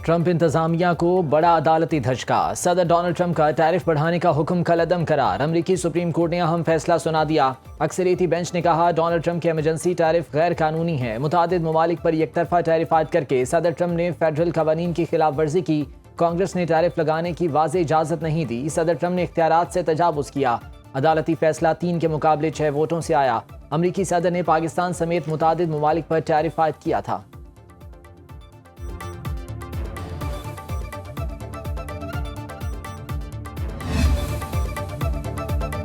Trump انتظامیہ کو بڑا عدالتی دھچکا، صدر ڈونلڈ ٹرمپ کا ٹیرف بڑھانے کا حکم کالعدم قرار، امریکی سپریم کورٹ نے اہم فیصلہ سنا دیا۔ اکثریتی بینچ نے کہا ڈونلڈ ٹرمپ کے ایمرجنسی ٹیرف غیر قانونی ہے۔ متعدد ممالک پر یک طرفہ ٹیرف عائد کر کے صدر ٹرمپ نے فیڈرل قوانین کی خلاف ورزی کی۔ کانگریس نے ٹیرف لگانے کی واضح اجازت نہیں دی۔ صدر ٹرمپ نے اختیارات سے تجاوز کیا۔ عدالتی فیصلہ 3 کے مقابلے 6 ووٹوں سے آیا۔ امریکی صدر نے پاکستان سمیت متعدد ممالک پر ٹیرف عائد کیا تھا۔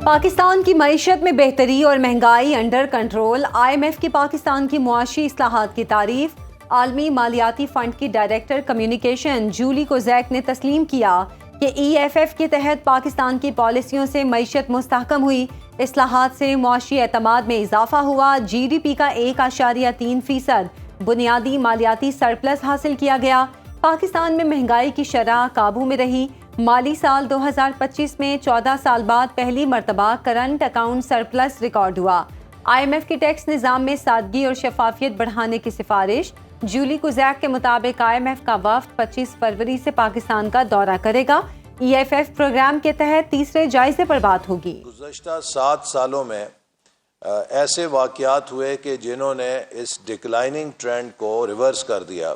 پاکستان کی معیشت میں بہتری اور مہنگائی انڈر کنٹرول، IMF کی پاکستان کی معاشی اصلاحات کی تعریف۔ عالمی مالیاتی فنڈ کی ڈائریکٹر کمیونیکیشن جولی کوزیک نے تسلیم کیا کہ EFF کے تحت پاکستان کی پالیسیوں سے معیشت مستحکم ہوئی، اصلاحات سے معاشی اعتماد میں اضافہ ہوا، GDP کا 1.3% بنیادی مالیاتی سرپلس حاصل کیا گیا۔ پاکستان میں مہنگائی کی شرح قابو میں رہی۔ مالی سال 2025 میں 14 سال بعد پہلی مرتبہ کرنٹ اکاؤنٹ سرپلس ریکارڈ ہوا۔ IMF کے ٹیکس نظام میں سادگی اور شفافیت بڑھانے کی سفارش۔ جولی کوزیک کے مطابق IMF کا وفد 25 فروری سے پاکستان کا دورہ کرے گا۔ EFF پروگرام کے تحت تیسرے جائزے پر بات ہوگی۔ گزشتہ 7 سالوں میں ایسے واقعات ہوئے کہ جنہوں نے اس ڈکلائننگ ٹرینڈ کو ریورس کر دیا،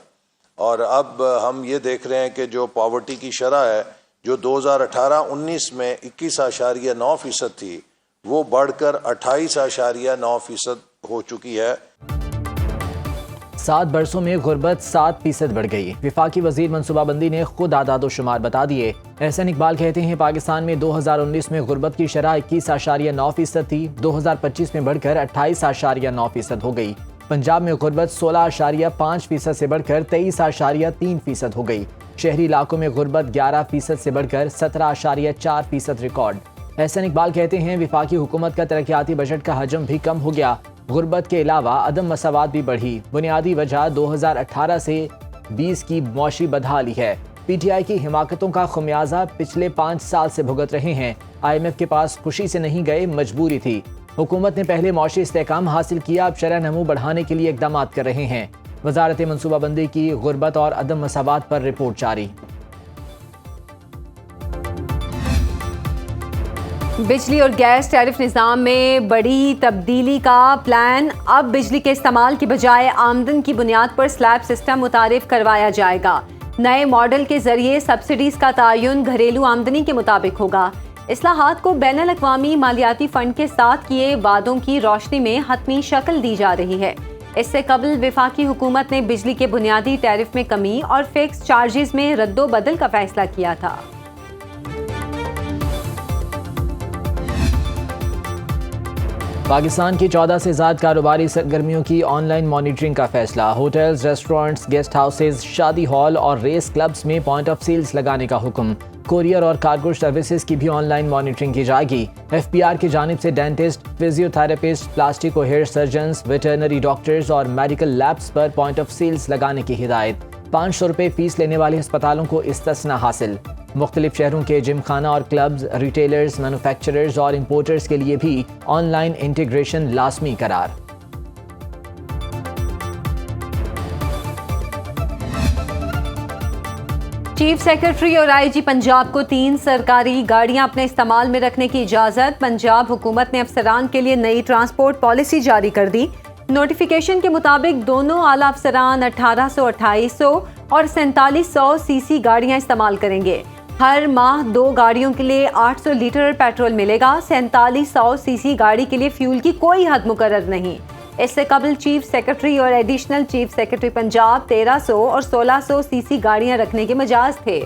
اور اب ہم یہ دیکھ رہے ہیں کہ جو پاورٹی کی شرح ہے جو 2018-19 میں 21.9% تھی، وہ بڑھ کر 28.9% ہو چکی ہے۔ 7 برسوں میں غربت 7% بڑھ گئی۔ وفاقی وزیر منصوبہ بندی نے خود اعداد و شمار بتا دیے۔ احسن اقبال کہتے ہیں پاکستان میں 2019 میں غربت کی شرح 21.9% تھی، 2025 میں بڑھ کر 28.9% ہو گئی۔ پنجاب میں غربت 16.5% سے بڑھ کر 23.3% ہو گئی۔ شہری علاقوں میں غربت 11% سے بڑھ کر 17.4% ریکارڈ۔ احسن اقبال کہتے ہیں وفاقی حکومت کا ترقیاتی بجٹ کا حجم بھی کم ہو گیا۔ غربت کے علاوہ عدم مساوات بھی بڑھی۔ بنیادی وجہ 2018 سے 20 کی معاشی بدحالی ہے۔ PTI کی حماقتوں کا خمیازہ پچھلے 5 سال سے بھگت رہے ہیں۔ IMF کے پاس خوشی سے نہیں گئے، مجبوری تھی۔ حکومت نے پہلے معاشی استحکام حاصل کیا، اب شرح نمو بڑھانے کے لیے اقدامات کر رہے ہیں۔ وزارت منصوبہ بندی کی غربت اور عدم مساوات پر رپورٹ جاری۔ بجلی اور گیس ٹیرف نظام میں بڑی تبدیلی کا پلان۔ اب بجلی کے استعمال کی بجائے آمدن کی بنیاد پر سلیب سسٹم متعارف کروایا جائے گا۔ نئے ماڈل کے ذریعے سبسڈیز کا تعین گھریلو آمدنی کے مطابق ہوگا۔ اصلاحات کو بین الاقوامی مالیاتی فنڈ کے ساتھ کیے وعدوں کی روشنی میں حتمی شکل دی جا رہی ہے۔ اس سے قبل وفاقی حکومت نے بجلی کے بنیادی ٹیرف میں کمی اور فکس چارجز میں رد و بدل کا فیصلہ کیا تھا۔ پاکستان کی 14 سے زائد کاروباری سرگرمیوں کی آن لائن مانیٹرنگ کا فیصلہ۔ ہوٹلز، ریسٹورنٹس، گیسٹ ہاؤسز، شادی ہال اور ریس کلبز میں پوائنٹ آف سیلز لگانے کا حکم۔ کوریئر اور کارگو سروسز کی بھی آن لائن مانیٹرنگ کی جائے گی۔ FPR کی جانب سے ڈینٹسٹ، فزیو تھراپسٹ، پلاسٹک و ہیئر سرجنز، ویٹرنری ڈاکٹرز اور میڈیکل لیبز پر پوائنٹ آف سیلز لگانے کی ہدایت۔ 500 روپے فیس لینے والے ہسپتالوں کو استثناء حاصل۔ مختلف شہروں کے جم خانہ اور کلبز، ریٹیلرز، مینوفیکچررز اور امپورٹرز کے لیے بھی آن لائن انٹیگریشن لازمی قرار۔ چیف سیکرٹری اور IG پنجاب کو 3 سرکاری گاڑیاں اپنے استعمال میں رکھنے کی اجازت۔ پنجاب حکومت نے افسران کے لیے نئی ٹرانسپورٹ پالیسی جاری کر دی۔ نوٹیفیکیشن کے مطابق دونوں اعلیٰ افسران 1800، 2800 اور 4700 cc گاڑیاں استعمال کریں گے۔ ہر ماہ 2 گاڑیوں کے لیے 800 لیٹر پیٹرول ملے گا۔ 4700 cc گاڑی کے لیے فیول کی کوئی حد مقرر نہیں۔ اس سے قبل چیف سیکرٹری اور ایڈیشنل چیف سیکرٹری پنجاب 1300 اور 1600 cc گاڑیاں رکھنے کے مجاز تھے۔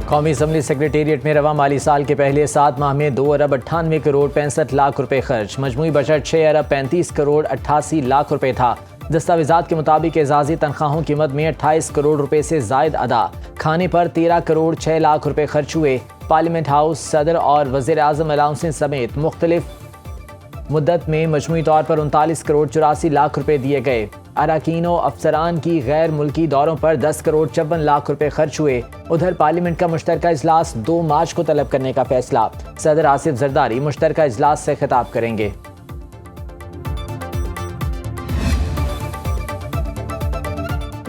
قومی اسمبلی سیکریٹریٹ میں رواں مالی سال کے پہلے 7 ماہ میں 2 ارب 98 کروڑ 65 لاکھ روپے خرچ۔ مجموعی بجٹ 6 ارب 35 کروڑ 88 لاکھ روپے تھا۔ دستاویزات کے مطابق اعزازی تنخواہوں کی مد میں 28 کروڑ روپے سے زائد ادا۔ کھانے پر 13 کروڑ 6 لاکھ روپے خرچ ہوئے۔ پارلیمنٹ ہاؤس، صدر اور وزیر اعظم الاؤنسز سمیت مختلف مدت میں مجموعی طور پر 39 کروڑ 84 لاکھ روپے دیے گئے۔ اراکین و افسران کی غیر ملکی دوروں پر 10 کروڑ 54 لاکھ روپے خرچ ہوئے۔ ادھر پارلیمنٹ کا مشترکہ اجلاس 2 مارچ کو طلب کرنے کا فیصلہ۔ صدر آصف زرداری مشترکہ اجلاس سے خطاب کریں گے۔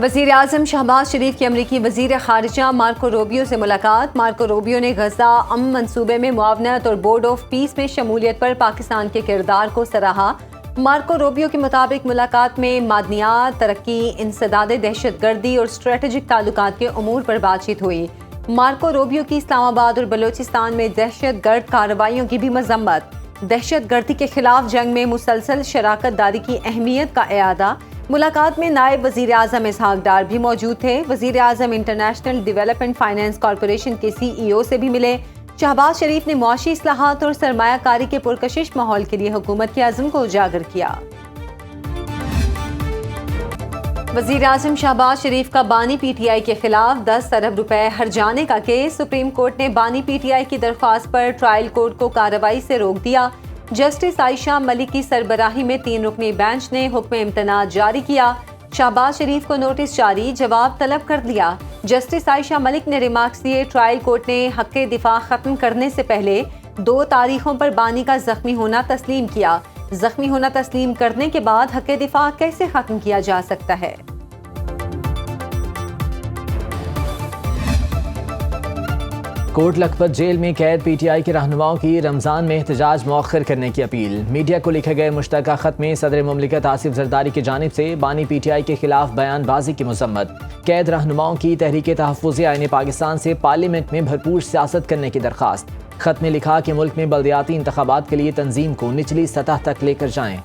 وزیر اعظم شہباز شریف کی امریکی وزیر خارجہ مارکو روبیو سے ملاقات۔ مارکو روبیو نے غزہ امن منصوبے میں معاونت اور بورڈ آف پیس میں شمولیت پر پاکستان کے کردار کو سراہا۔ مارکو روبیو کے مطابق ملاقات میں معدنیات، ترقی، انسداد دہشت گردی اور اسٹریٹجک تعلقات کے امور پر بات چیت ہوئی۔ مارکو روبیو کی اسلام آباد اور بلوچستان میں دہشت گرد کارروائیوں کی بھی مذمت۔ دہشت گردی کے خلاف جنگ میں مسلسل شراکت داری کی اہمیت کا اعادہ۔ ملاقات میں نائب وزیر اعظم اسحاق ڈار بھی موجود تھے۔ وزیر اعظم انٹرنیشنل ڈیولپمنٹ فائنانس کارپوریشن کے CEO سے بھی ملے۔ شہباز شریف نے معاشی اصلاحات اور سرمایہ کاری کے پرکشش ماحول کے لیے حکومت کے عزم کو اجاگر کیا۔ وزیر اعظم شہباز شریف کا بانی PTI کے خلاف 10 ارب روپے ہرجانے کا کیس۔ سپریم کورٹ نے بانی PTI کی درخواست پر ٹرائل کورٹ کو کارروائی سے روک دیا۔ جسٹس عائشہ ملک کی سربراہی میں 3 رکنی بینچ نے حکم امتناع جاری کیا۔ شہباز شریف کو نوٹس جاری، جواب طلب کر لیا۔ جسٹس عائشہ ملک نے ریمارکس دیے، ٹرائل کورٹ نے حق دفاع ختم کرنے سے پہلے 2 تاریخوں پر بانی کا زخمی ہونا تسلیم کیا۔ زخمی ہونا تسلیم کرنے کے بعد حق دفاع کیسے ختم کیا جا سکتا ہے؟ کوٹ لکھپت جیل میں قید PTI کے رہنماؤں کی رمضان میں احتجاج مؤخر کرنے کی اپیل۔ میڈیا کو لکھے گئے مشترکہ خط میں صدر مملکت آصف زرداری کی جانب سے بانی PTI کے خلاف بیان بازی کی مذمت، قید رہنماؤں کی تحریک تحفظ آئین پاکستان سے پارلیمنٹ میں بھرپور سیاست کرنے کی درخواست۔ خط میں لکھا کہ ملک میں بلدیاتی انتخابات کے لیے تنظیم کو نچلی سطح تک لے کر جائیں۔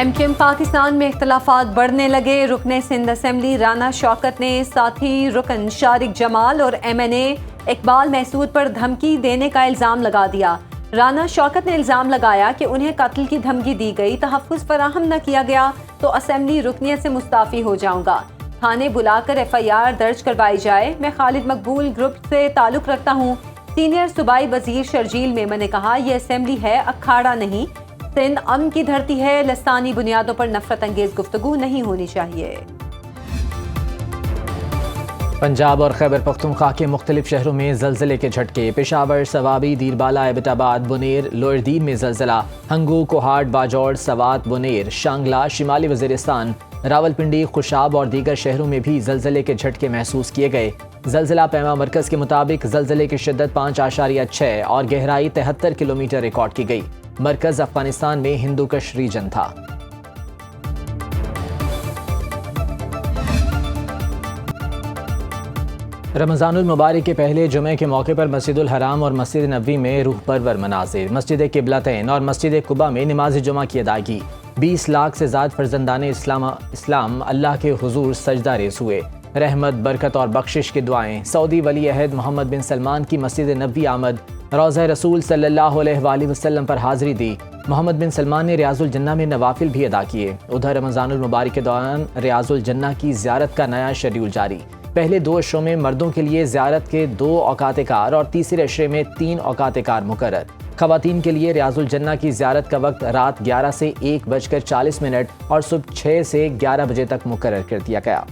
MQM پاکستان میں اختلافات بڑھنے لگے۔ رکن سندھ اسمبلی رانا شوکت نے ساتھی رکن شارق جمال اور MNA اقبال محسود پر دھمکی دینے کا الزام لگا دیا۔ رانا شوکت نے الزام لگایا کہ انہیں قتل کی دھمکی دی گئی، تحفظ فراہم نہ کیا گیا تو اسمبلی رکنیت سے مستعفی ہو جاؤں گا، تھانے بلا کر FIR درج کروائی جائے۔ میں خالد مقبول گروپ سے تعلق رکھتا ہوں۔ سینئر صوبائی وزیر شرجیل میمن نے کہا، یہ اسمبلی ہے، اکھاڑا نہیں۔ سندھ امن کی دھرتی ہے، لسانی بنیادوں پر نفرت انگیز گفتگو نہیں ہونی چاہیے۔ پنجاب اور خیبر پختونخوا کے مختلف شہروں میں زلزلے کے جھٹکے۔ پشاور، سوابی، دیربالا، ایبٹ آباد، بنیر، لوئر دین میں زلزلہ۔ ہنگو، کوہاٹ، باجوڑ، سوات، بنیر، شانگلہ، شمالی وزیرستان، راولپنڈی، خوشاب اور دیگر شہروں میں بھی زلزلے کے جھٹکے محسوس کیے گئے۔ زلزلہ پیما مرکز کے مطابق زلزلے کی شدت 5.6 اور گہرائی 73 کلومیٹر ریکارڈ کی گئی۔ مرکز افغانستان میں ہندو کش ریجن تھا۔ رمضان المبارک کے پہلے جمعے کے موقع پر مسجد الحرام اور مسجد نبوی میں روح پرور مناظر۔ مسجد قبلتین اور مسجد قباء میں نماز جمعہ کی ادائیگی۔ 20 لاکھ سے زائد فرزندان اسلام اللہ کے حضور سجدہ ریز ہوئے۔ رحمت، برکت اور بخشش کی دعائیں۔ سعودی ولی عہد محمد بن سلمان کی مسجد نبوی آمد، روضہ رسول صلی اللہ علیہ وآلہ وسلم پر حاضری دی۔ محمد بن سلمان نے ریاض الجنہ میں نوافل بھی ادا کیے۔ ادھر رمضان المبارک کے دوران ریاض الجنہ کی زیارت کا نیا شیڈول جاری۔ پہلے 2 عشروں میں مردوں کے لیے زیارت کے 2 اوقات کار اور تیسرے عشرے میں 3 اوقات کار مقرر۔ خواتین کے لیے ریاض الجنہ کی زیارت کا وقت رات 11 سے 1:40 اور صبح 6 سے 11 بجے تک مقرر کر دیا گیا۔